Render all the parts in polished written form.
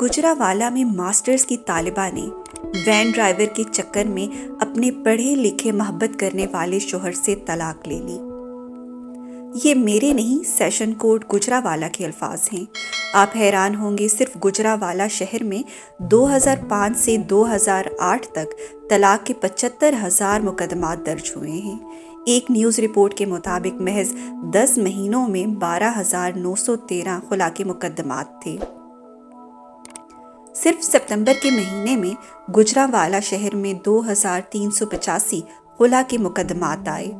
گجرانوالہ میں ماسٹرز کی طالبہ نے وین ڈرائیور کے چکر میں اپنے پڑھے لکھے محبت کرنے والے شوہر سے طلاق لے لی۔ یہ میرے نہیں، سیشن کورٹ گجرانوالہ کے الفاظ ہیں۔ آپ حیران ہوں گے، صرف گجرانوالہ شہر میں 2005 سے 2008 تک طلاق کے 75,000 مقدمات درج ہوئے ہیں۔ ایک نیوز رپورٹ کے مطابق محض 10 مہینوں میں 12,913 خلا کے مقدمات تھے۔ صرف ستمبر کے مہینے میں گجرانوالہ شہر میں 2,385 خلا کے مقدمات آئے۔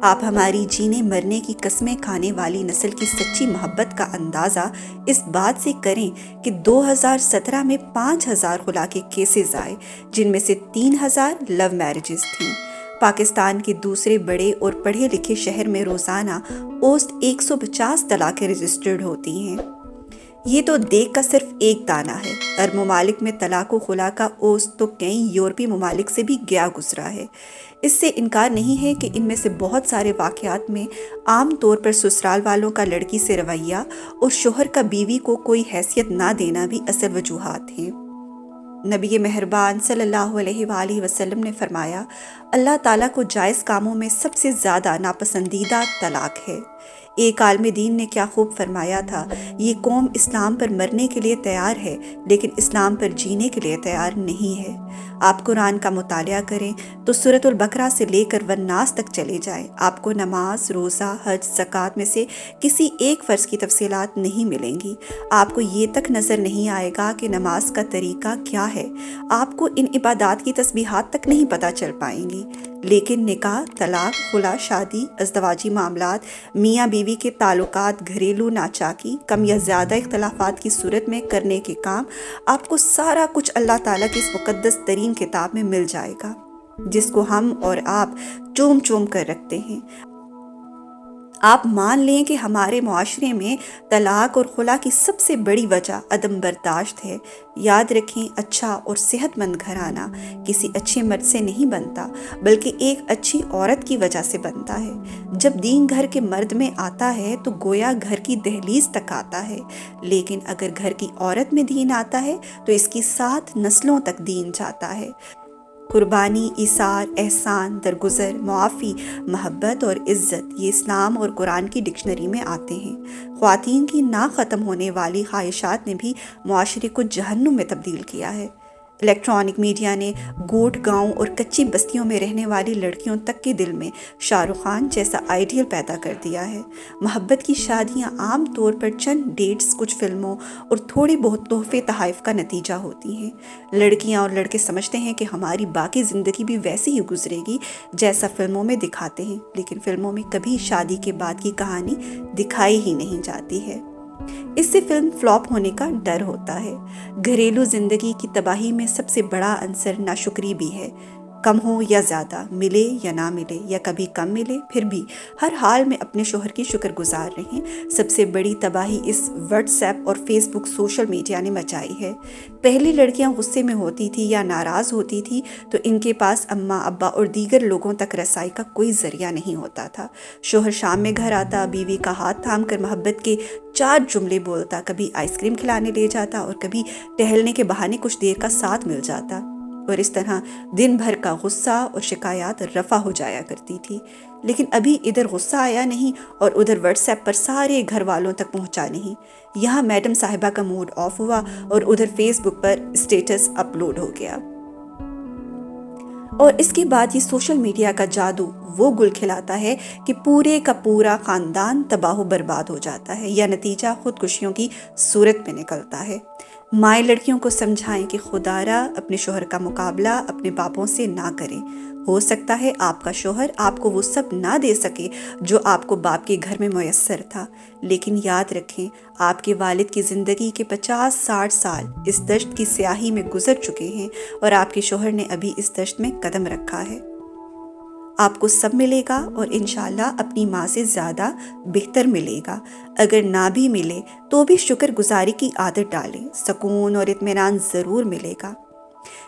آپ ہماری جینے مرنے کی قسمیں کھانے والی نسل کی سچی محبت کا اندازہ اس بات سے کریں کہ 2017 میں 5,000 خلا کے کیسز آئے، جن میں سے 3,000 لو میرجز تھیں۔ پاکستان کے دوسرے بڑے اور پڑھے لکھے شہر میں روزانہ اوسط 150 طلاقیں رجسٹرڈ ہوتی ہیں۔ یہ تو دیکھ کا صرف ایک دانہ ہے۔ عرب ممالک میں طلاق و خلا کا اوسط تو کئی یورپی ممالک سے بھی گیا گزرا ہے۔ اس سے انکار نہیں ہے کہ ان میں سے بہت سارے واقعات میں عام طور پر سسرال والوں کا لڑکی سے رویہ اور شوہر کا بیوی کو کوئی حیثیت نہ دینا بھی اصل وجوہات ہیں۔ نبی مہربان صلی اللہ علیہ وآلہ وسلم نے فرمایا، اللہ تعالیٰ کو جائز کاموں میں سب سے زیادہ ناپسندیدہ طلاق ہے۔ ایک عالم دین نے کیا خوب فرمایا تھا، یہ قوم اسلام پر مرنے کے لیے تیار ہے لیکن اسلام پر جینے کے لیے تیار نہیں ہے۔ آپ قرآن کا مطالعہ کریں تو سورۃ البقرہ سے لے کر والناس تک چلے جائیں، آپ کو نماز، روزہ، حج، زکوٰۃ میں سے کسی ایک فرض کی تفصیلات نہیں ملیں گی۔ آپ کو یہ تک نظر نہیں آئے گا کہ نماز کا طریقہ کیا ہے، آپ کو ان عبادات کی تسبیحات تک نہیں پتہ چل پائیں گی۔ لیکن نکاح، طلاق، خلا، شادی، ازدواجی معاملات، میاں بیوی کے تعلقات، گھریلو ناچاکی، کم یا زیادہ اختلافات کی صورت میں کرنے کے کام، آپ کو سارا کچھ اللہ تعالیٰ کی اس مقدس ترین کتاب میں مل جائے گا، جس کو ہم اور آپ چوم چوم کر رکھتے ہیں۔ آپ مان لیں کہ ہمارے معاشرے میں طلاق اور خلا کی سب سے بڑی وجہ عدم برداشت ہے۔ یاد رکھیں، اچھا اور صحت مند گھرانہ کسی اچھے مرد سے نہیں بنتا بلکہ ایک اچھی عورت کی وجہ سے بنتا ہے۔ جب دین گھر کے مرد میں آتا ہے تو گویا گھر کی دہلیز تک آتا ہے، لیکن اگر گھر کی عورت میں دین آتا ہے تو اس کی 7 نسلوں تک دین جاتا ہے۔ قربانی، ایثار، احسان، درگزر، معافی، محبت اور عزت، یہ اسلام اور قرآن کی ڈکشنری میں آتے ہیں۔ خواتین کی نہ ختم ہونے والی خواہشات نے بھی معاشرے کو جہنم میں تبدیل کیا ہے۔ الیکٹرانک میڈیا نے گوٹھ گاؤں اور کچی بستیوں میں رہنے والی لڑکیوں تک کے دل میں شاہ رخ خان جیسا آئیڈیل پیدا کر دیا ہے۔ محبت کی شادیاں عام طور پر چند ڈیٹس، کچھ فلموں اور تھوڑے بہت تحفے تحائف کا نتیجہ ہوتی ہیں۔ لڑکیاں اور لڑکے سمجھتے ہیں کہ ہماری باقی زندگی بھی ویسی ہی گزرے گی جیسا فلموں میں دکھاتے ہیں، لیکن فلموں میں کبھی شادی کے بعد کی کہانی دکھائی ہی نہیں جاتی ہے۔ اس سے فلم فلاپ ہونے کا ڈر ہوتا ہے۔ گھریلو زندگی کی تباہی میں سب سے بڑا عنصر ناشکری بھی ہے۔ کم ہو یا زیادہ، ملے یا نہ ملے، یا کبھی کم ملے، پھر بھی ہر حال میں اپنے شوہر کی شکر گزار رہیں۔ سب سے بڑی تباہی اس واٹس ایپ اور فیس بک سوشل میڈیا نے مچائی ہے۔ پہلے لڑکیاں غصے میں ہوتی تھی یا ناراض ہوتی تھی تو ان کے پاس اماں، ابا اور دیگر لوگوں تک رسائی کا کوئی ذریعہ نہیں ہوتا تھا۔ شوہر شام میں گھر آتا، بیوی کا ہاتھ تھام کر محبت کے 4 جملے بولتا، کبھی آئس کریم کھلانے لے جاتا اور کبھی ٹہلنے کے بہانے کچھ دیر کا ساتھ مل جاتا، اور اس طرح دن بھر کا غصہ اور شکایات رفع ہو جایا کرتی تھی۔ لیکن ابھی ادھر غصہ آیا نہیں اور ادھر واٹس ایپ پر سارے گھر والوں تک پہنچا نہیں۔ یہاں میڈم صاحبہ کا موڈ آف ہوا اور ادھر فیس بک پر اسٹیٹس اپلوڈ ہو گیا، اور اس کے بعد یہ سوشل میڈیا کا جادو وہ گل کھلاتا ہے کہ پورے کا پورا خاندان تباہ و برباد ہو جاتا ہے، یا نتیجہ خودکشیوں کی صورت میں نکلتا ہے۔ مائیں لڑکیوں کو سمجھائیں کہ خدا را اپنے شوہر کا مقابلہ اپنے باپوں سے نہ کریں۔ ہو سکتا ہے آپ کا شوہر آپ کو وہ سب نہ دے سکے جو آپ کو باپ کے گھر میں میسر تھا، لیکن یاد رکھیں آپ کے والد کی زندگی کے 50-60 سال اس دشت کی سیاہی میں گزر چکے ہیں اور آپ کے شوہر نے ابھی اس دشت میں قدم رکھا ہے۔ آپ کو سب ملے گا اور انشاءاللہ اپنی ماں سے زیادہ بہتر ملے گا۔ اگر نہ بھی ملے تو بھی شکر گزاری کی عادت ڈالیں، سکون اور اطمینان ضرور ملے گا۔